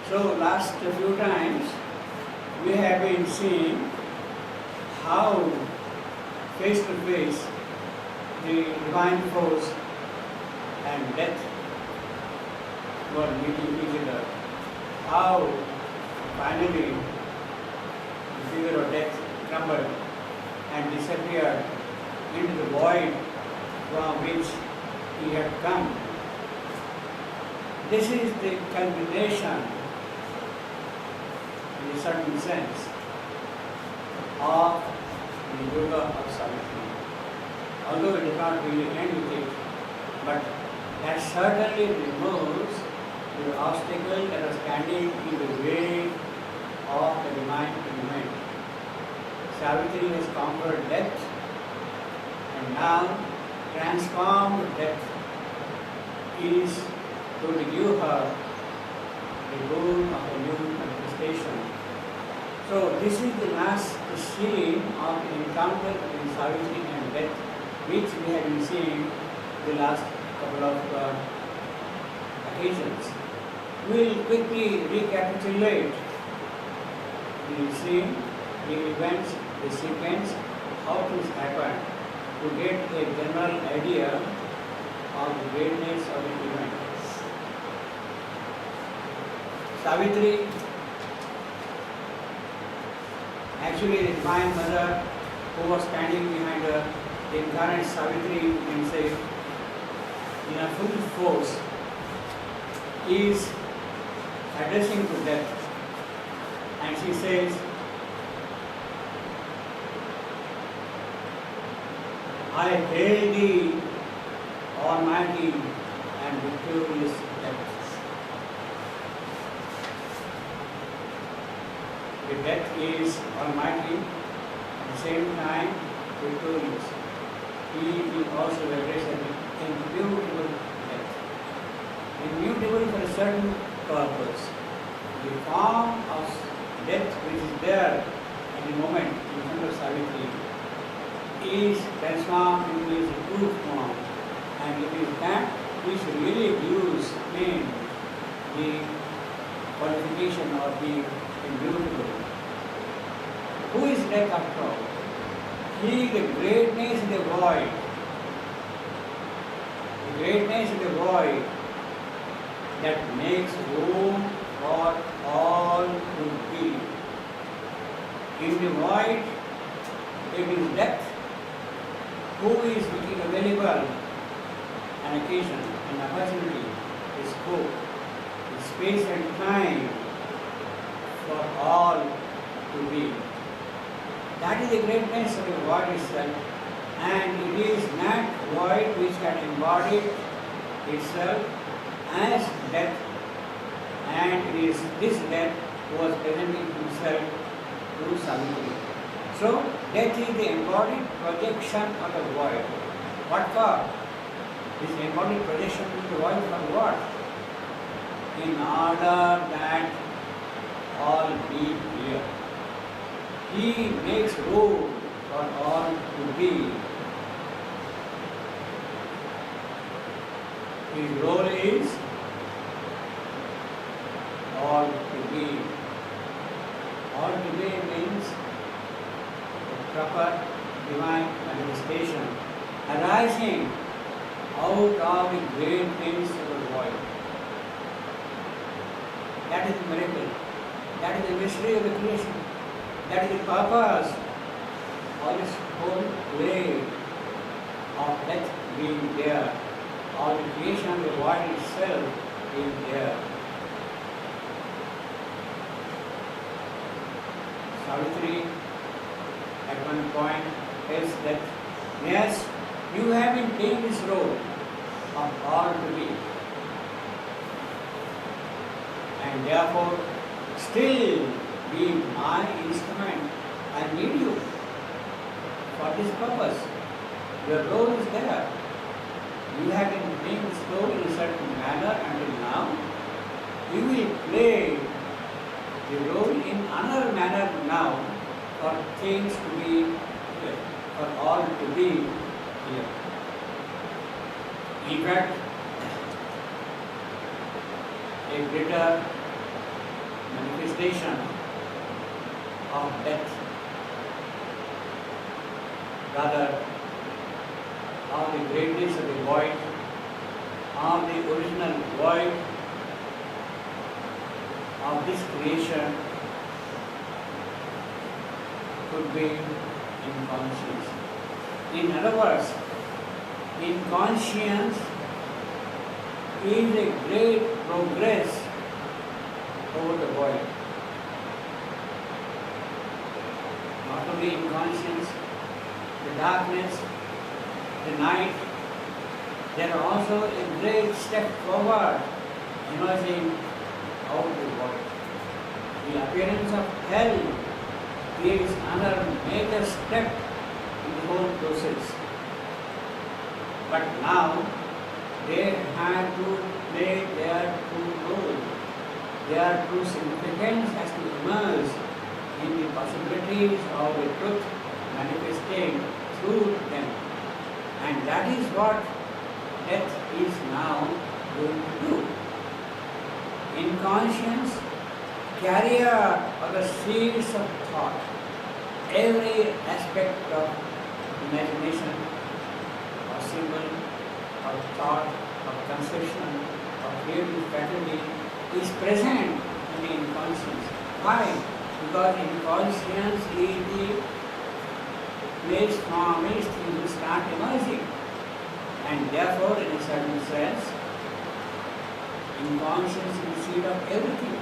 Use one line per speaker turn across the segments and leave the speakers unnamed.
So last few times we have been seeing how face to face the divine force and death were meeting each other. How finally the figure of death crumbled and disappeared into the void from which he had come. This is the culmination, in a certain sense, of the yoga of Savitri. Although it does not really end with it, but that certainly removes the obstacle that was standing in the way of the divine element. Savitri has conquered death, and now transformed death is to give her the boon of a new manifestation. So this is the last scene of the encounter between Savitri and death, which we have been seeing the last couple of occasions. We will quickly recapitulate the scene, the events, the sequence, how things happened, to get a general idea of the greatness of the event. Savitri, actually the Divine Mother who was standing behind her, the incarnate Savitri, you can say, in a full force, is addressing to death, and she says, I hail thee, almighty and victorious death. The death is almighty, at the same time victorious. He is also addressed as immutable death. Immutable for a certain purpose. The form of death which is there at the moment in front of Savitri is transformed into its true form, and it is that which really gives him the qualification of being immutable. Who is death after all? He is the greatness in the void. The greatness in the void that makes room for all to be. In the void, it is death who is making available an occasion, an opportunity, a scope, a space and time for all to be. That is the greatness of the void itself, and it is that void which can embody itself as death, and it is this death who was presenting himself to Savitri. So, death is the embodied projection of the void. What for? This embodied projection of the void for what? In order that all be clear. He makes room for all to be. His role is all to be. All to be means proper divine manifestation arising out of the great things of the void. That is the miracle. That is the mystery of the creation. That is the purpose of this whole play of death being there, or the creation of the void itself being there. Savitri at one point tells that, yes, you have been playing this role of all to be, and therefore still be my instrument. I need you for this purpose. Your role is there. You have been playing this role in a certain manner until now. You will play the role in another manner now for things to be clear, for all to be clear. In fact, a greater realization of death, rather of the greatness of the void, of the original void of this creation could be in conscience. In other words, in conscience is a great progress over the void. Not only in conscience, the darkness, the night, there are also a great step forward emerging out of the void. The appearance of hell creates another major step in the whole process. But now they have to play their true role. Their true significance has to emerge in the possibilities of the truth manifesting through them. And that is what death is now going to do. In conscience, carrier of the seeds of thought, every aspect of imagination, of symbol, of thought, of conception, of creative faculty is present in the inconscience. Why? Because inconscience is the place from which things will start emerging. And therefore, in a certain sense, inconscience is the seed of everything.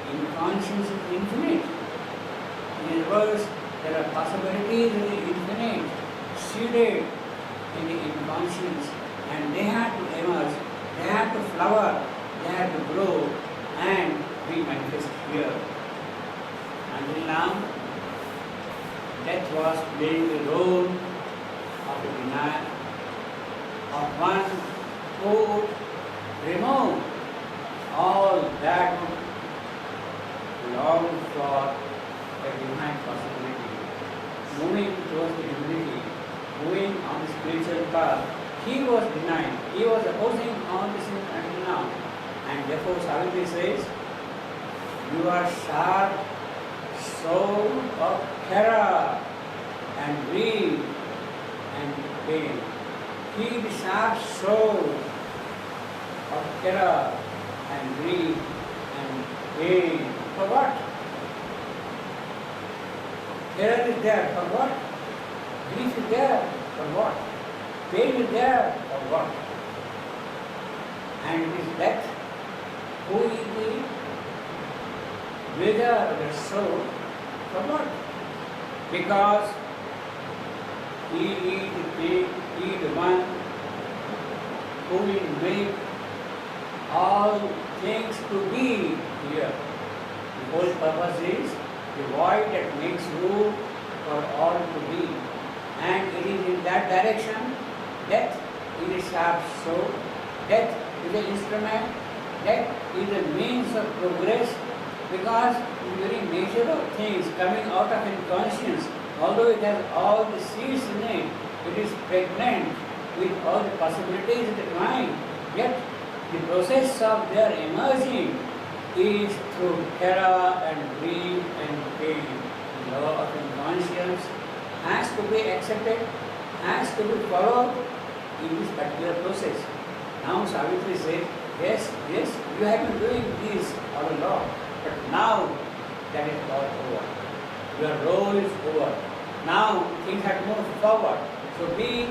Inconscience is infinite. In other words, there are possibilities in the infinite seeded in the inconscience, and they have to emerge, they have to flower, they have to grow and be manifest here. Until now, death was playing the role of a denier, of one who would remove all that would long for a divine possibility, moving towards the divinity, moving on the spiritual path. He was denying, he was opposing all this until now. And therefore Savitri says, you are sharp soul of terror and greed and pain. He the sharp soul of terror and greed and pain. For what? Terror is there for what? Grief is there for what? Pain is there for what? And it is death who is the leader of the soul for what? Because he is the one who will make all things to be here. The whole purpose is the void that makes room for all to be. And it is in that direction, death is a sharp soul, death is an instrument, death is a means of progress, because the very nature of things coming out of inconscience, although it has all the seeds in it, it is pregnant with all the possibilities of the mind, yet the process of their emerging is through terror and greed and pain. The law of inconscience has to be accepted, has to be followed in this particular process. Now Savitri says, yes, you have been doing this all along, but now that is all over. Your role is over. Now things have moved forward. So be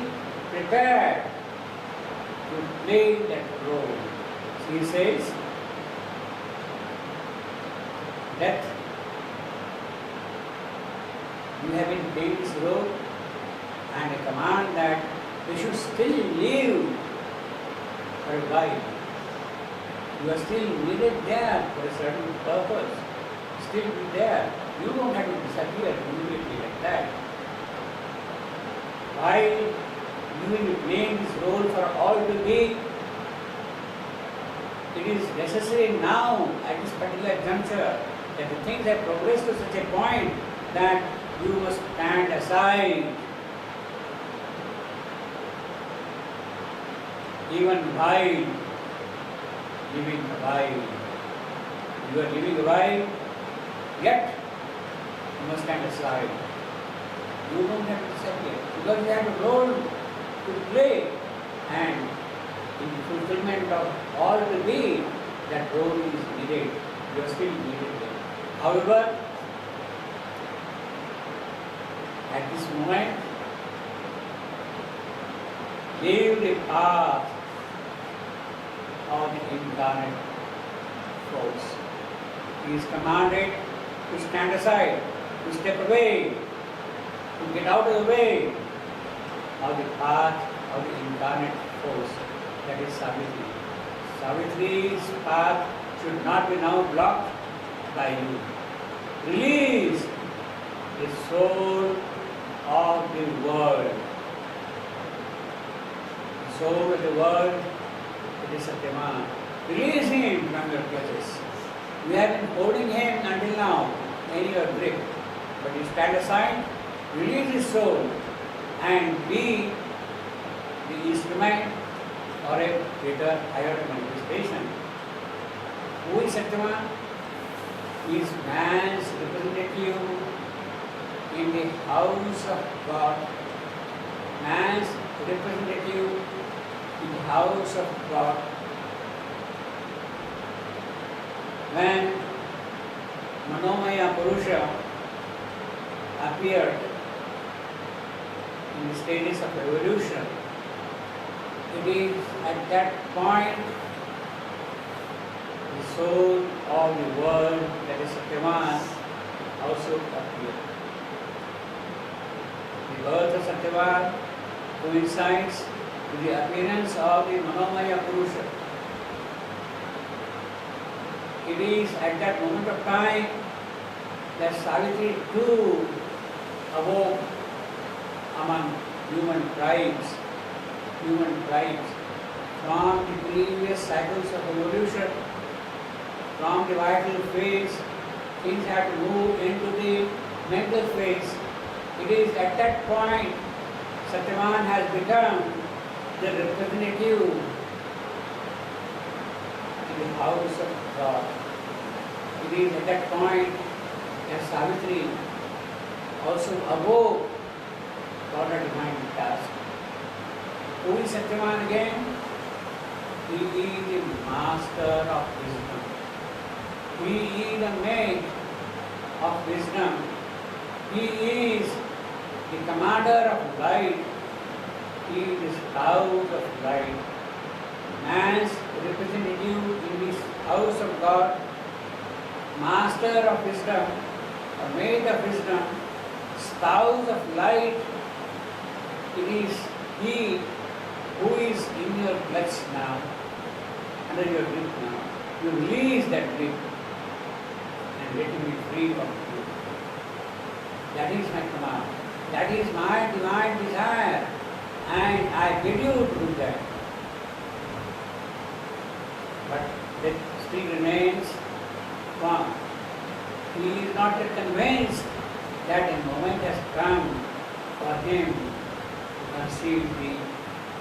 prepared to play that role. So he says that you have been playing this role, and a command that you should still live for a while. You are still needed there for a certain purpose. Still be there. You don't have to disappear immediately like that. While you will be playing this role for all to be, it is necessary now at this particular juncture that the things have progressed to such a point that you must stand aside. Even while living while You are living a life, yet you must stand aside. You don't have to disappear because you have a role to play, and in the fulfillment of all the be, that role is needed. You are still needed there. However, at this moment, leave the path of the incarnate force. He is commanded to stand aside, to step away, to get out of the way of the path of the incarnate force, that is Savitri. Savitri's path should not be now blocked by you. Release the soul of the world. The soul of the world, it is Satyavan. Release him from your clutches. You have been holding him until now in your grip, but you stand aside, release his soul, and be the instrument or a greater, higher manifestation. Who is Satyavan? He is man's representative in the house of God. Man's representative in the house of God. When Manomaya Purusha appeared in the stages of evolution, it is at that point the soul of the world, that is Satyavan, also appeared. The birth of Satyavan coincides with the appearance of the Manomaya Purusha. It is at that moment of time that Savitri too awoke among human tribes from the previous cycles of evolution, from the vital phase, things have to move into the mental phase. It is at that point Satyavan has become the representative in the house of God. It is at that point that Savitri also awoke for a divine task. Who is Satyavan again? He is the master of wisdom. He is the mate of wisdom. He is the commander of light. He is the spouse of light. Man's representative in this house of God, master of wisdom, a mate of wisdom, spouse of light. It is he who is in your clutch now, under your grip now. You release that grip and let him be free of you. That is my command. That is my divine desire, and I bid you to do that. But that still remains firm. He is not yet convinced that a moment has come for him to conceive the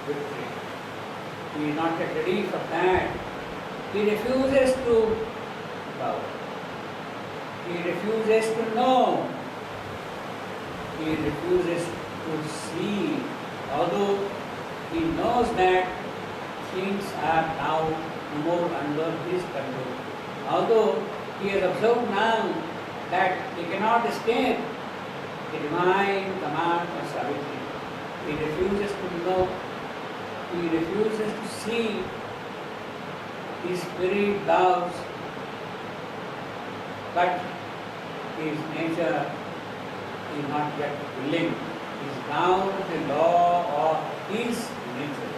victory. He is not yet ready for that. He refuses to bow. He refuses to know. He refuses to see. Although he knows that things are now no more under his control. Although he has observed now that he cannot escape the divine command of Savitri. He refuses to know. He refuses to see. His spirit bows, but his nature is not yet willing. He is bound to the law of his nature.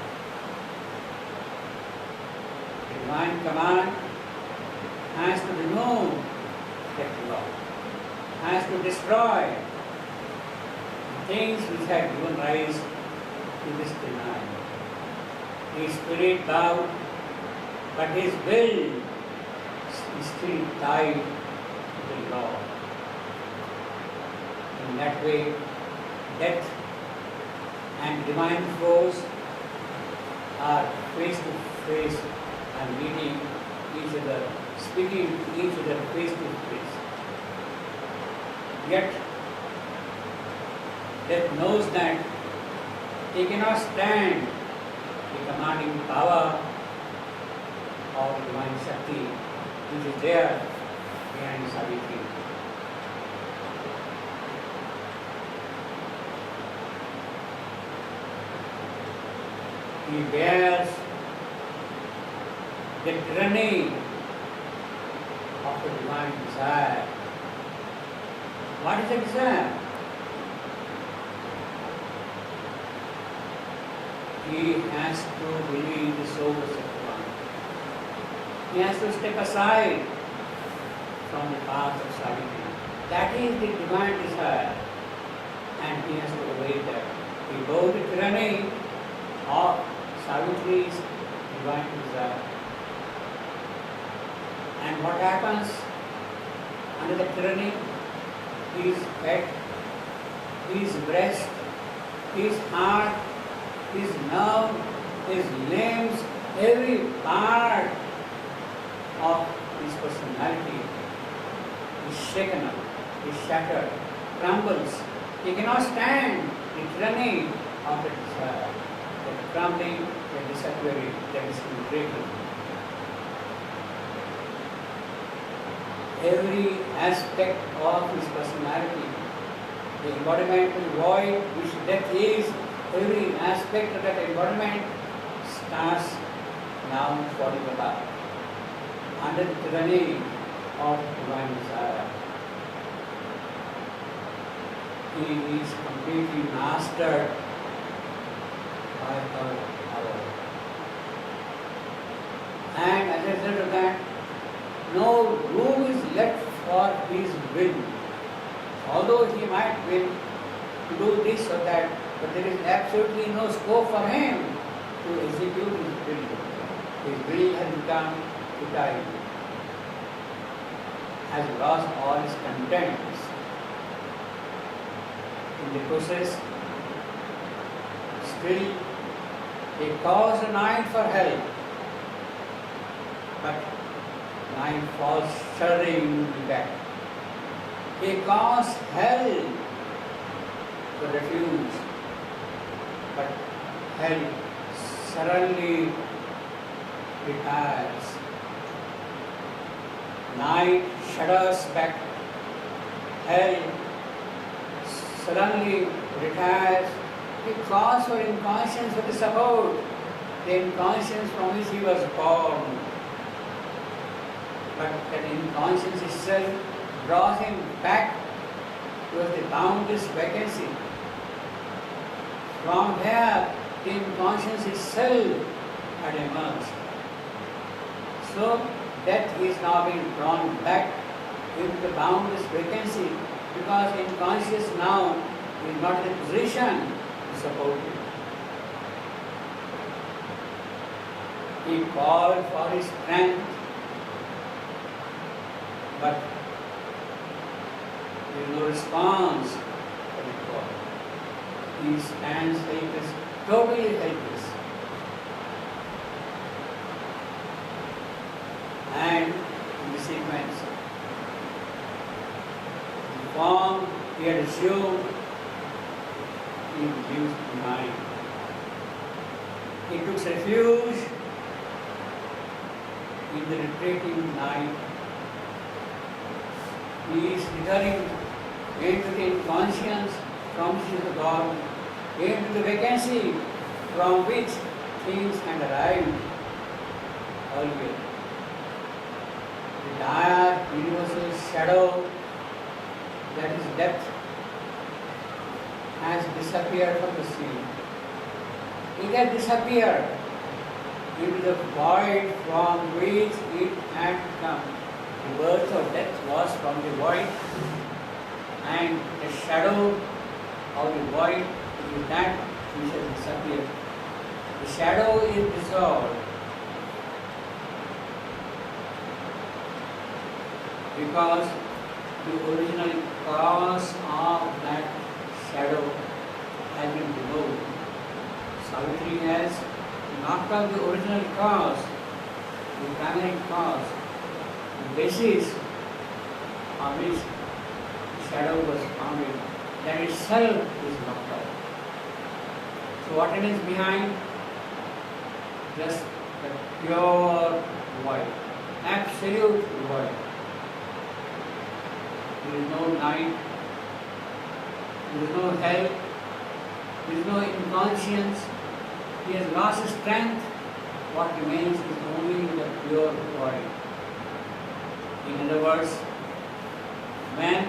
The divine command has to remove that law, has to destroy the things which have given rise to this denial. His spirit bowed, but his will is still tied to the law. In that way, death and divine force are face to face and meeting each other speaking to each other face to face. Yet, death knows that he cannot stand the commanding power of divine Shakti which is there behind Savitri. He bears the tyranny of the divine desire. What is the desire? He has to believe the soul of Bhagavan. He has to step aside from the path of Savitri. That is the divine desire, and he has to obey that. He bore the tyranny of Savitri's divine desire. And what happens under the tyranny? His head, his breast, his heart, his nerve, his limbs, every part of his personality is shaken up, is shattered, crumbles. He cannot stand the tyranny of the desire, the crumbling, the disappearing, the disintegrating. Every aspect of his personality, the embodiment of the void which death is, every aspect of that embodiment starts now falling apart under the tyranny of divine desire. He is completely mastered by her power. And as a result of that, no room is left for his will. Although he might will to do this or that, but there is absolutely no scope for him to execute his will. His will has become futile, has lost all his contents. In the process, still he calls the night for help, but night falls shuddering back. He calls hell for refuge, but hell suddenly retires. Night shudders back. Hell suddenly retires. He calls for inconscience for the support, the inconscience from which he was born. But that inconscience itself draws him back towards the boundless vacancy. From where the inconscience itself had emerged. So death is now being drawn back into the boundless vacancy because inconscious now is not in a position to support him. He called for his strength, but there is no response to the call. He stands helpless, totally helpless. And in the sequence, the form he had assumed, he reduced to mind. He took refuge in the retreating night. He is returning into the inconscience from which he is born, into the vacancy from which things had arrived earlier. The dire universal shadow that is death has disappeared from the scene. It has disappeared into the void from which it had come. The birth of death was from the void, and the shadow of the void is that which has disappeared. The shadow is dissolved because the original cause of that shadow has been removed. Savitri has knocked out the original cause, the primary cause, the basis on which shadow was founded, that itself is knocked out. So what remains behind? Just the pure void, absolute void. There is no night, there is no hell, there is no inconscience. He has lost his strength. What remains is only the pure void. In other words, when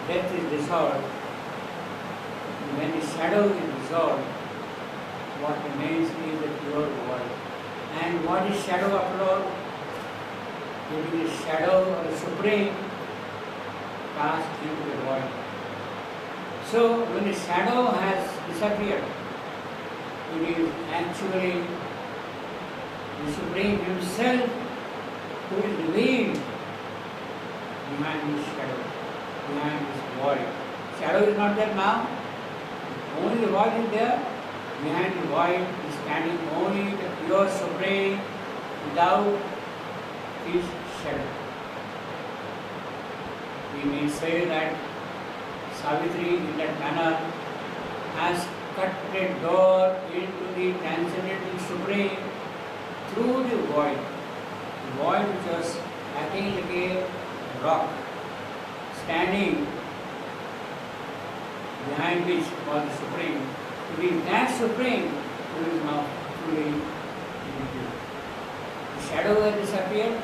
death is dissolved, when the shadow is dissolved, what remains is the pure void. And what is shadow after all? It is the shadow of the Supreme cast into the void. So when the shadow has disappeared, it is actually the Supreme Himself who is revealed behind this shadow, behind this void. Shadow is not there now, only the void is there. Behind the void is standing only the pure Supreme without his shadow. We may say that Savitri in that manner has cut a door into the transcendental Supreme through the void. The void which was acting like a rock, standing behind which was the Supreme. To be that Supreme who is now fully revealed. The shadow has disappeared,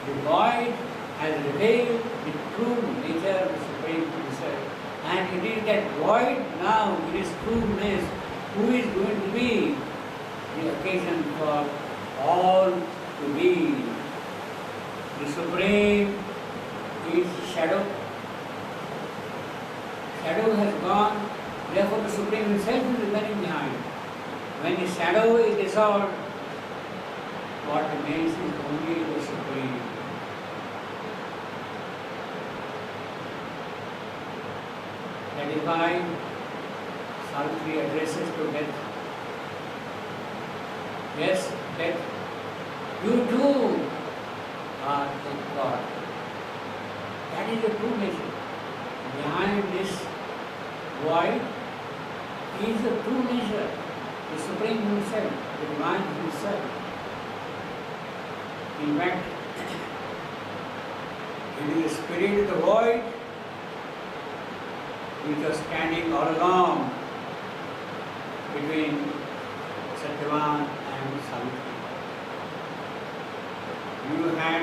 the void has revealed the true nature of the Supreme Himself. And it is that void now, in its trueness, who is going to be the occasion for all to be. The Supreme is shadow. Shadow has gone, therefore the Supreme Himself is remaining behind. When the shadow is dissolved, what remains is only the Supreme. That is why Savitri addresses to death. Yes, death, you too are a God. That is the true nature. Behind this void is the true nature, the Supreme Himself, the Divine Himself. In fact, it is the spirit of the void which was standing all along between Satyavan and Savitri. You had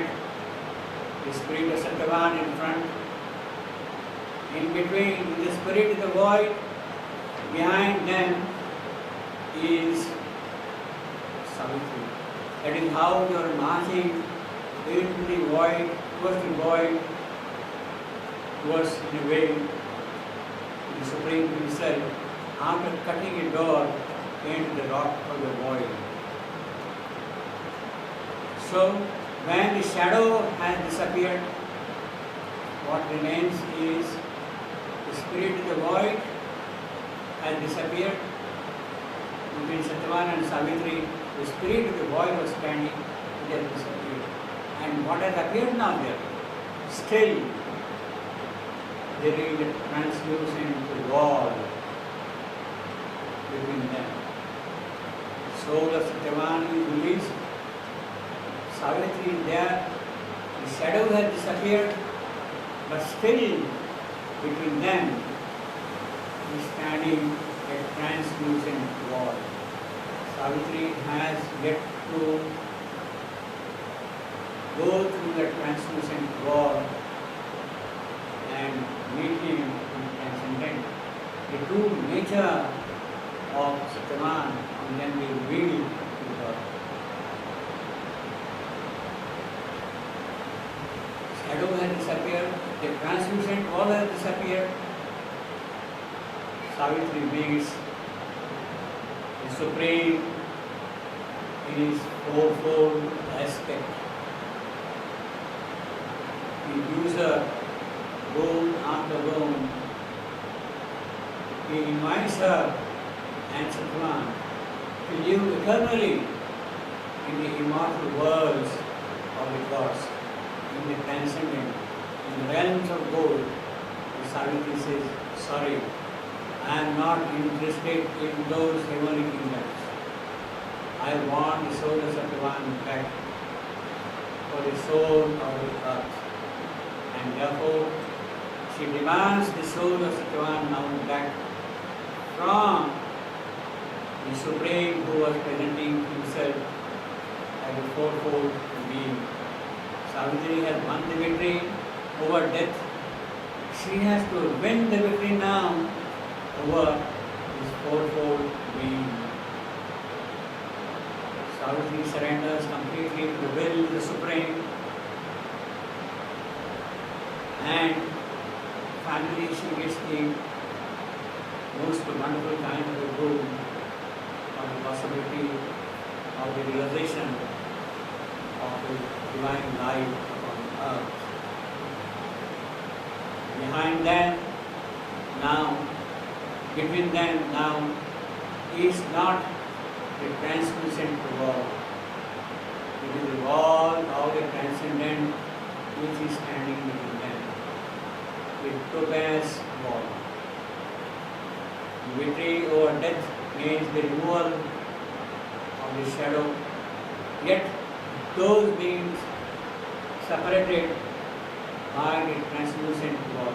the spirit of Satyavan in front, in between the spirit of the void, behind them is Savitri. That is how you are marching into the void, towards the void, towards in a way the Supreme Himself, after cutting a door into the rock of the void. So, when the shadow has disappeared, what remains is the spirit of the void has disappeared. Between Satyavan and Savitri, the spirit of the void was standing, it has disappeared. And what has appeared now there? Still, there is a translucent wall between them. Soul of Satyavan is released, Savitri is there, the shadow has disappeared, but still between them is standing a translucent wall. Savitri has yet to go through the translucent wall and meet him in transcendent. The true nature of Satyavan and then be revealed to her. Shadow has disappeared, the translucent wall has disappeared. Savitri beings the Supreme in his fourfold aspect. The user, bone after bone, he invites her and Satyavan to live eternally in the immortal worlds of the gods, in the transcendent, in the realms of gold, the Savitri says, sorry, I am not interested in those heavenly kingdoms. I want the soul of Satyavan back for the soul of the earth. And therefore, she demands the soul of Satyavan now back from the Supreme who was presenting himself as a fourfold being. Savitri has won the victory over death. She has to win the victory now over this fourfold being. Savitri surrenders completely to the will of the Supreme, and finally she gets the most wonderful kind of a goal of the possibility of the realization of the divine life upon earth. Behind them now, between them now, is not the translucent wall. It is the wall of the transcendent which is standing between them. The topaz wall. The victory over death means the removal of the shadow. Yet those beings separated by the translucent wall.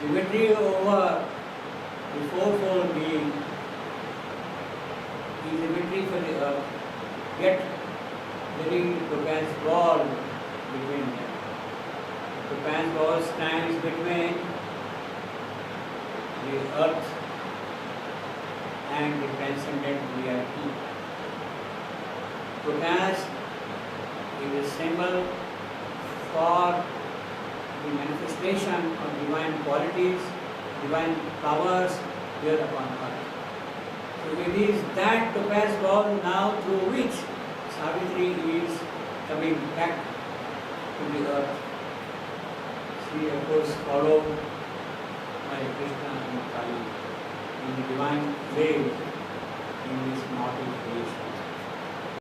The victory over the fourfold being is a victory for the earth, yet there is a topaz wall between them. The topaz wall stands between the earth and the transcendent reality. Topaz is a symbol for the manifestation of divine qualities, divine powers here upon earth. So it is that topaz wall now through which Savitri is coming back to the earth. She of course followed by Krishna and Kali in the divine way in this mortal creation.